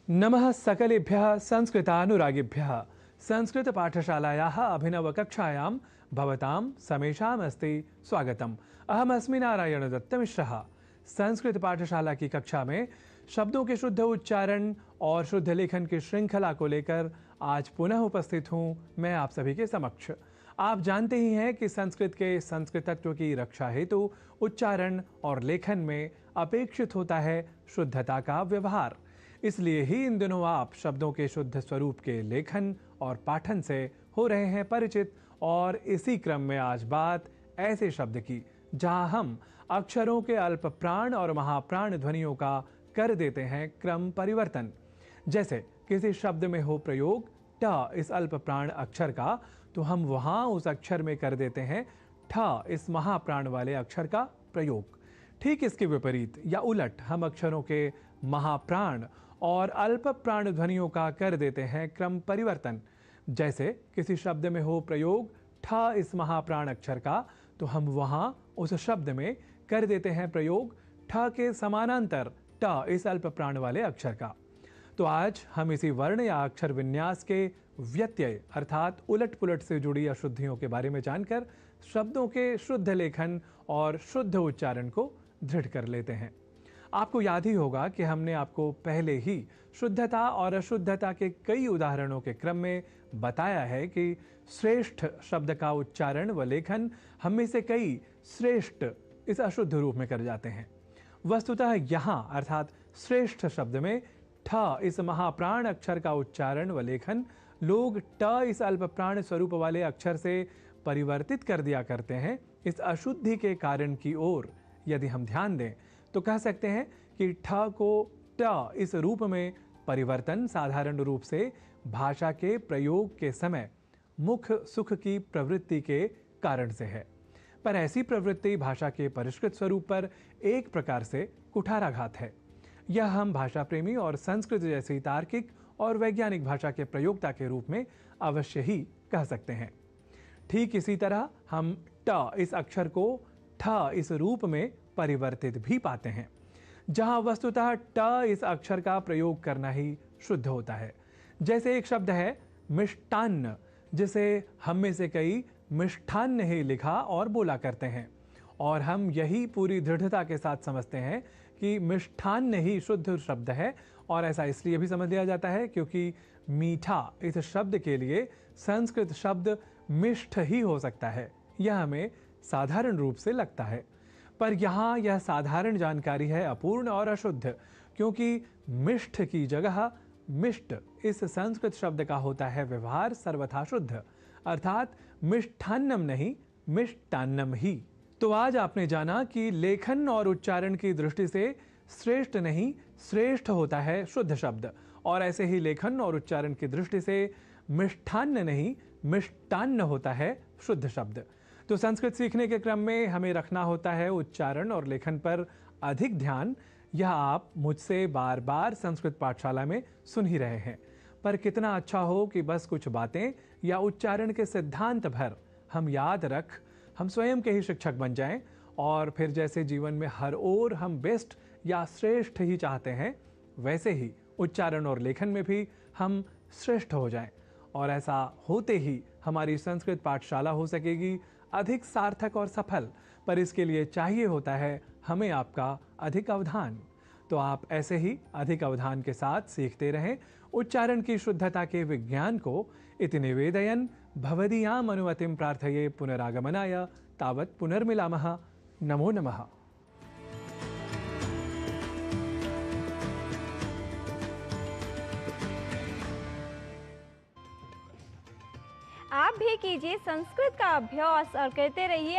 नमः सकलेभ्यः संस्कृतानुरागिभ्यः। संस्कृतपाठशालायाः अभिनवकक्षायां भवतां समेषामस्ति स्वागतम्। अहमस्मि नारायणदत्तमिश्रः। संस्कृत पाठशाला की कक्षा में शब्दों के शुद्ध उच्चारण और शुद्ध लेखन की श्रृंखला को लेकर आज पुनः उपस्थित हूँ मैं आप सभी के समक्ष। आप जानते ही हैं कि संस्कृत के संस्कृतत्व की रक्षा हेतु उच्चारण और लेखन में अपेक्षित होता है शुद्धता का व्यवहार। इसलिए ही इन दिनों आप शब्दों के शुद्ध स्वरूप के लेखन और पाठन से हो रहे हैं परिचित। और इसी क्रम में आज बात ऐसे शब्द की जहां हम अक्षरों के अल्प प्राण और महाप्राण ध्वनियों का कर देते हैं क्रम परिवर्तन। जैसे किसी शब्द में हो प्रयोग ट इस अल्प प्राण अक्षर का, तो हम वहां उस अक्षर में कर देते हैं ठ इस महाप्राण वाले अक्षर का प्रयोग। ठीक इसके विपरीत या उलट हम अक्षरों के महाप्राण और अल्प प्राण ध्वनियों का कर देते हैं क्रम परिवर्तन। जैसे किसी शब्द में हो प्रयोग ठ इस महाप्राण अक्षर का, तो हम वहां उस शब्द में कर देते हैं प्रयोग ठ के समानांतर ट इस अल्प प्राण वाले अक्षर का। तो आज हम इसी वर्ण या अक्षर विन्यास के व्यत्यय अर्थात उलट पुलट से जुड़ी अशुद्धियों के बारे में जानकर शब्दों के शुद्ध लेखन और शुद्ध उच्चारण को दृढ़ कर लेते हैं। आपको याद ही होगा कि हमने आपको पहले ही शुद्धता और अशुद्धता के कई उदाहरणों के क्रम में बताया है कि श्रेष्ठ शब्द का उच्चारण व लेखन हम में से कई श्रेष्ठ इस अशुद्ध रूप में कर जाते हैं। वस्तुतः यहाँ अर्थात श्रेष्ठ शब्द में ठ इस महाप्राण अक्षर का उच्चारण व लेखन लोग ट इस अल्प प्राण स्वरूप वाले अक्षर से परिवर्तित कर दिया करते हैं। इस अशुद्धि के कारण की ओर यदि हम ध्यान दें तो कह सकते हैं कि ठ को ट इस रूप में परिवर्तन साधारण रूप से भाषा के प्रयोग के समय मुख सुख की प्रवृत्ति के कारण से है। पर ऐसी प्रवृत्ति भाषा के परिष्कृत स्वरूप पर एक प्रकार से कुठाराघात है। यह हम भाषा प्रेमी और संस्कृत जैसी तार्किक और वैज्ञानिक भाषा के प्रयोक्ता के रूप में अवश्य ही कह सकते हैं। ठीक इसी तरह हम ट इस अक्षर को ठ इस रूप में परिवर्तित भी पाते हैं, जहां वस्तुतः ट इस अक्षर का प्रयोग करना ही शुद्ध होता है। जैसे एक शब्द है मिष्टान्न, जिसे हम में से कई मिष्ठान्न ही लिखा और बोला करते हैं, और हम यही पूरी दृढ़ता के साथ समझते हैं कि मिष्ठान्न ही शुद्ध शब्द है। और ऐसा इसलिए भी समझ लिया जाता है क्योंकि मीठा इस शब्द के लिए संस्कृत शब्द मिष्ठ ही हो सकता है। यह हमें साधारण रूप से लगता है, पर यहाँ यह साधारण जानकारी है अपूर्ण और अशुद्ध, क्योंकि मिष्ठ की जगह मिष्ट इस संस्कृत शब्द का होता है व्यवहार सर्वथा शुद्ध, अर्थात मिष्ठान्नम नहीं मिष्टान्नम ही। तो आज आपने जाना कि लेखन और उच्चारण की दृष्टि से श्रेष्ठ नहीं श्रेष्ठ होता है शुद्ध शब्द, और ऐसे ही लेखन और उच्चारण की दृष्टि से मिष्ठान्न नहीं मिष्टान्न होता है शुद्ध शब्द। तो संस्कृत सीखने के क्रम में हमें रखना होता है उच्चारण और लेखन पर अधिक ध्यान। यह आप मुझसे बार बार संस्कृत पाठशाला में सुन ही रहे हैं, पर कितना अच्छा हो कि बस कुछ बातें या उच्चारण के सिद्धांत भर हम याद रख हम स्वयं के ही शिक्षक बन जाएं, और फिर जैसे जीवन में हर ओर हम बेस्ट या श्रेष्ठ ही चाहते हैं, वैसे ही उच्चारण और लेखन में भी हम श्रेष्ठ हो जाएं। और ऐसा होते ही हमारी संस्कृत पाठशाला हो सकेगी अधिक सार्थक और सफल। पर इसके लिए चाहिए होता है हमें आपका अधिक अवधान। तो आप ऐसे ही अधिक अवधान के साथ सीखते रहें उच्चारण की शुद्धता के विज्ञान को। इति निवेदयन् भवदीयाम् अनुमतिं प्रार्थये पुनरागमनाय। तावत् पुनर्मिलामः। नमो नमः। आप भी कीजिए संस्कृत का अभ्यास और करते रहिए